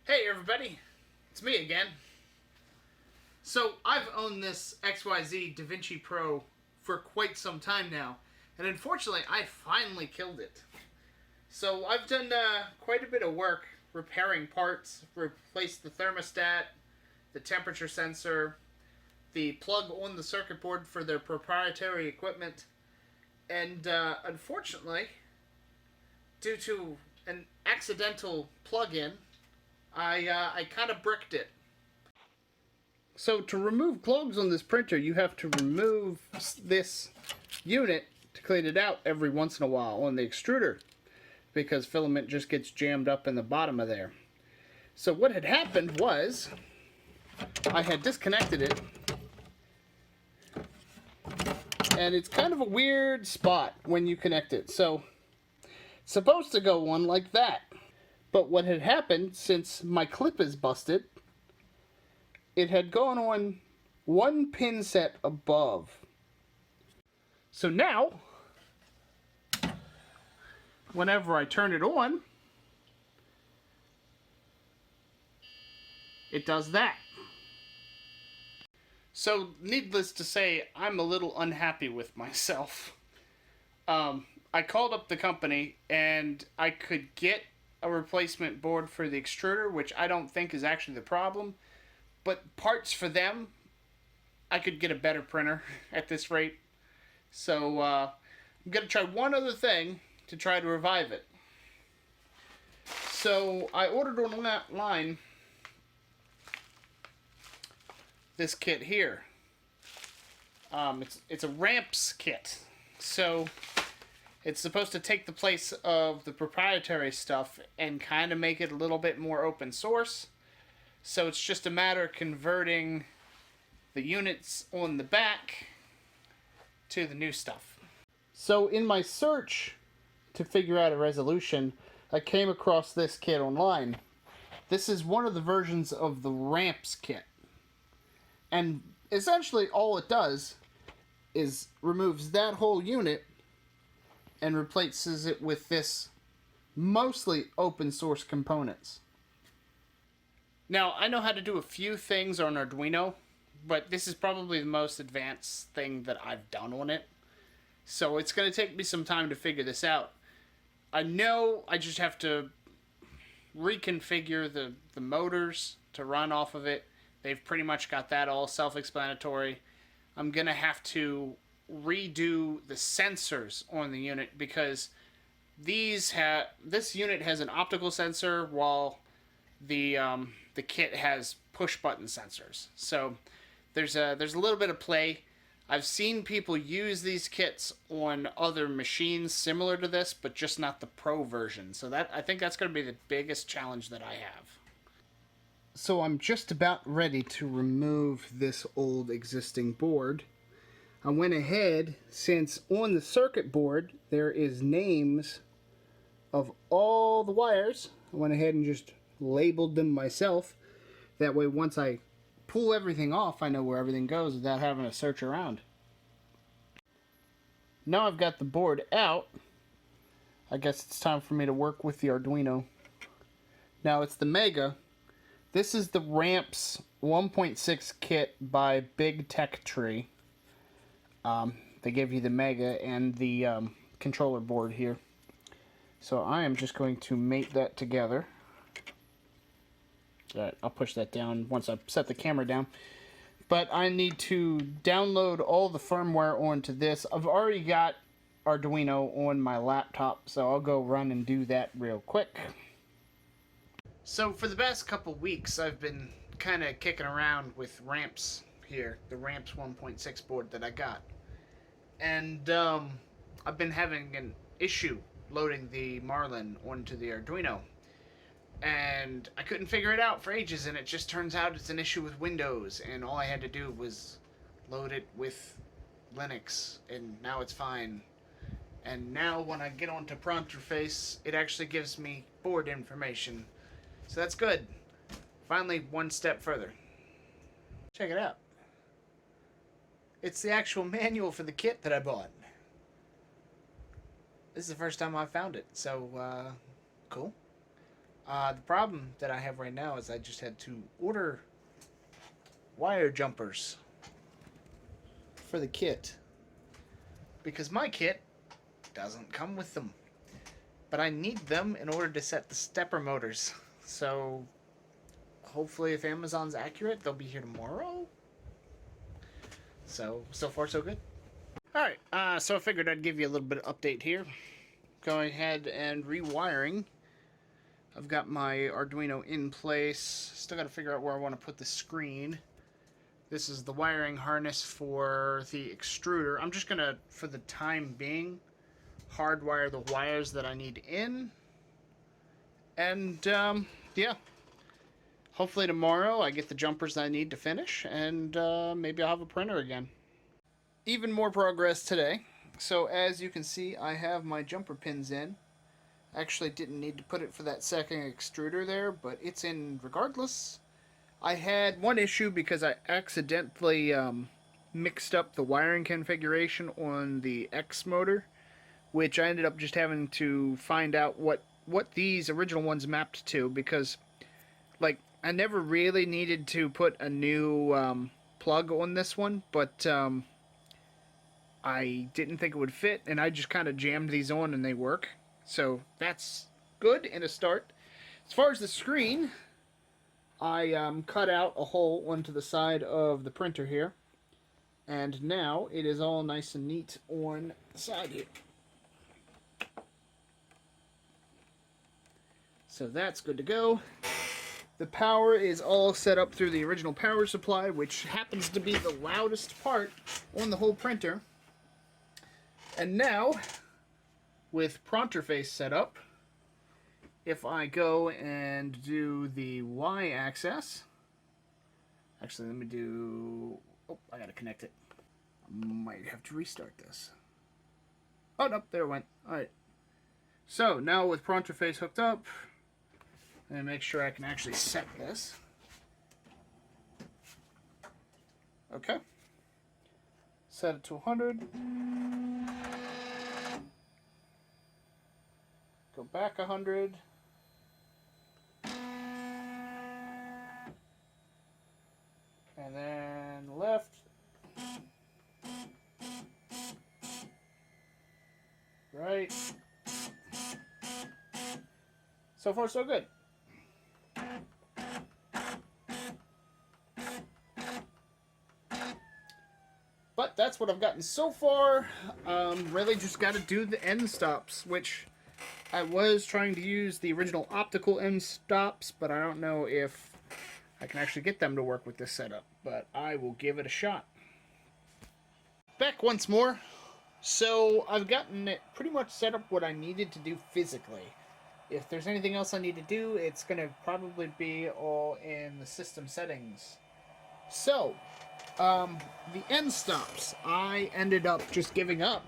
Hey everybody, it's me again. So I've owned this XYZ DaVinci Pro for quite some time now, and unfortunately I finally killed it. So I've done quite a bit of work repairing parts, replaced the thermostat, the temperature sensor, the plug on the circuit board for their proprietary equipment, and unfortunately, due to an accidental plug-in, I kind of bricked it. So to remove clogs on this printer, you have to remove this unit to clean it out every once in a while on the extruder, because filament just gets jammed up in the bottom of there. So what had happened was I had disconnected it, and it's kind of a weird spot when you connect it. So it's supposed to go on like that. But what had happened, since my clip is busted, it had gone on one pin set above. So now, whenever I turn it on, it does that. So, needless to say, I'm a little unhappy with myself. I called up the company and I could get a replacement board for the extruder, which I don't think is actually the problem. But parts for them, I could get a better printer at this rate. So I'm going to try one other thing to try to revive it. So I ordered online this kit here. It's a RAMPS kit. So it's supposed to take the place of the proprietary stuff and kind of make it a little bit more open source. So it's just a matter of converting the units on the back to the new stuff. So in my search to figure out a resolution, I came across this kit online. This is one of the versions of the RAMPS kit. And essentially all it does is removes that whole unit and replaces it with this mostly open source components. Now, I know how to do a few things on Arduino, but this is probably the most advanced thing that I've done on it. So it's going to take me some time to figure this out. I know I just have to reconfigure the motors to run off of it. They've pretty much got that all self-explanatory. I'm going to have to redo the sensors on the unit because this unit has an optical sensor while the kit has push button sensors. So there's a little bit of play. I've seen people use these kits on other machines similar to this, but just not the Pro version. So I think that's going to be the biggest challenge that I have. So I'm just about ready to remove this old existing board. I went ahead, since on the circuit board there is names of all the wires, I went ahead and just labeled them myself. That way once I pull everything off, I know where everything goes without having to search around. Now I've got the board out, I guess it's time for me to work with the Arduino. Now it's the Mega. This is the RAMPS 1.6 kit by BigTechTree. They give you the Mega and the controller board here. So I am just going to mate that together. I'll push that down once I set the camera down. But I need to download all the firmware onto this. I've already got Arduino on my laptop, so I'll go run and do that real quick. So for the past couple weeks, I've been kind of kicking around with RAMPS here, the RAMPS 1.6 board that I got. And I've been having an issue loading the Marlin onto the Arduino. And I couldn't figure it out for ages, and it just turns out it's an issue with Windows, and all I had to do was load it with Linux, and now it's fine. And now when I get onto prompt interface, it actually gives me board information. So that's good. Finally, one step further. Check it out. It's the actual manual for the kit that I bought. This is the first time I found it, so cool. The problem that I have right now is I just had to order wire jumpers for the kit because my kit doesn't come with them. But I need them in order to set the stepper motors. So hopefully if Amazon's accurate, they'll be here tomorrow. So far so good. Alright, so I figured I'd give you a little bit of update here. Going ahead and rewiring. I've got my Arduino in place. Still got to figure out where I want to put the screen. This is the wiring harness for the extruder. I'm just going to, for the time being, hardwire the wires that I need in. And, yeah. Hopefully tomorrow I get the jumpers that I need to finish, and maybe I'll have a printer again. Even more progress today. So as you can see, I have my jumper pins in. Actually didn't need to put it for that second extruder there, but it's in regardless. I had one issue because I accidentally mixed up the wiring configuration on the X motor, which I ended up just having to find out what these original ones mapped to, because like I never really needed to put a new plug on this one, but I didn't think it would fit, and I just kind of jammed these on and they work. So that's good and a start. As far as the screen, I cut out a hole onto the side of the printer here, and now it is all nice and neat on the side here. So that's good to go. The power is all set up through the original power supply, which happens to be the loudest part on the whole printer. And now, with Pronterface set up, if I go and do the Y-axis, actually let me do, oh, I gotta connect it. I might have to restart this. Oh, no, there it went. Alright. So, now with Pronterface hooked up, and make sure I can actually set this. Okay. Set it to 100. Go back 100. And then left. Right. So far, so good. But that's what I've gotten so far. Really just got to do the end stops, which I was trying to use the original optical end stops, but I don't know if I can actually get them to work with this setup, but I will give it a shot. Back once more. So I've gotten it pretty much set up what I needed to do physically. If there's anything else I need to do, it's going to probably be all in the system settings. So, the end stops, I ended up just giving up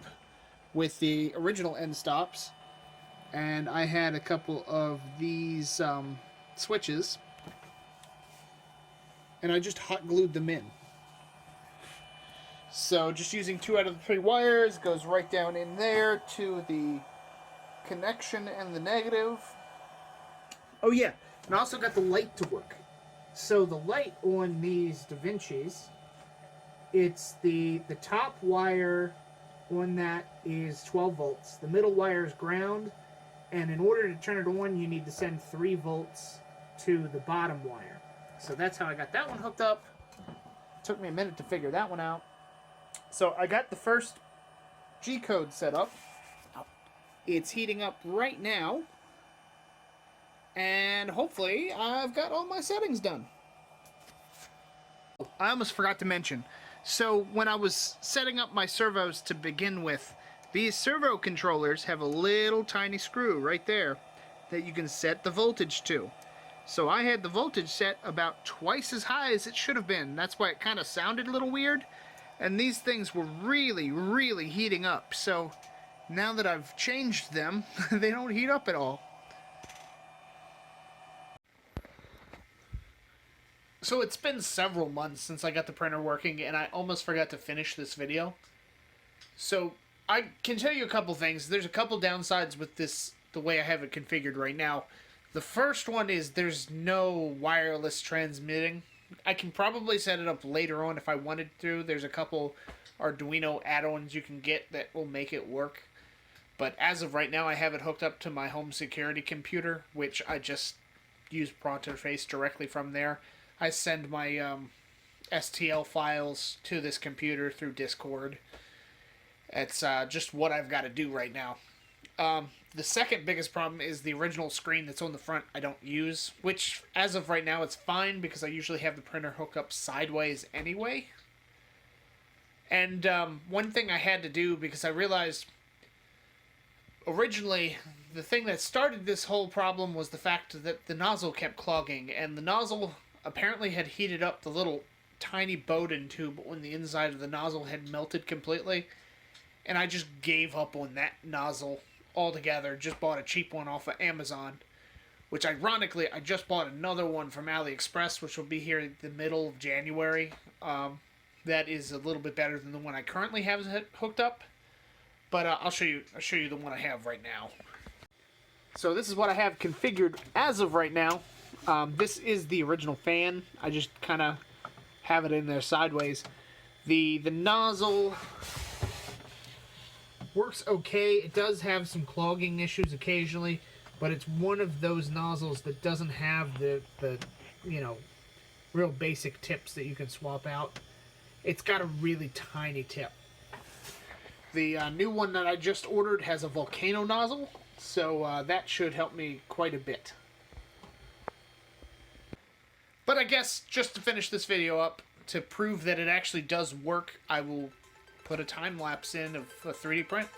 with the original end stops, and I had a couple of these switches, and I just hot glued them in. So just using 2 out of the 3 wires, goes right down in there to the connection and the negative. Oh yeah, and I also got the light to work. So the light on these DaVincis, it's the top wire on that is 12 volts. The middle wire is ground, and in order to turn it on, you need to send 3 volts to the bottom wire. So that's how I got that one hooked up. Took me a minute to figure that one out. So I got the first G-code set up. It's heating up right now. And hopefully I've got all my settings done. I almost forgot to mention. So when I was setting up my servos to begin with, these servo controllers have a little tiny screw right there that you can set the voltage to. So I had the voltage set about twice as high as it should have been. That's why it kind of sounded a little weird. And these things were really, really heating up. So now that I've changed them, they don't heat up at all. So it's been several months since I got the printer working, and I almost forgot to finish this video. So I can tell you a couple things. There's a couple downsides with this, the way I have it configured right now. The first one is there's no wireless transmitting. I can probably set it up later on if I wanted to. There's a couple Arduino add-ons you can get that will make it work. But as of right now, I have it hooked up to my home security computer, which I just use Prontoface directly from there. I send my STL files to this computer through Discord. It's just what I've got to do right now. The second biggest problem is the original screen that's on the front I don't use, which as of right now it's fine because I usually have the printer hooked up sideways anyway. And one thing I had to do because I realized originally the thing that started this whole problem was the fact that the nozzle kept clogging, and the nozzle apparently had heated up the little tiny Bowden tube when the inside of the nozzle had melted completely, and I just gave up on that nozzle altogether. Just bought a cheap one off of Amazon, which ironically I just bought another one from AliExpress, which will be here in the middle of January. That is a little bit better than the one I currently have hooked up, but I'll show you the one I have right now. So this is what I have configured as of right now. This is the original fan. I just kind of have it in there sideways. The nozzle works okay. It does have some clogging issues occasionally, but it's one of those nozzles that doesn't have the real basic tips that you can swap out. It's got a really tiny tip. The new one that I just ordered has a volcano nozzle, so that should help me quite a bit. But I guess just to finish this video up, to prove that it actually does work, I will put a time lapse in of a 3D print.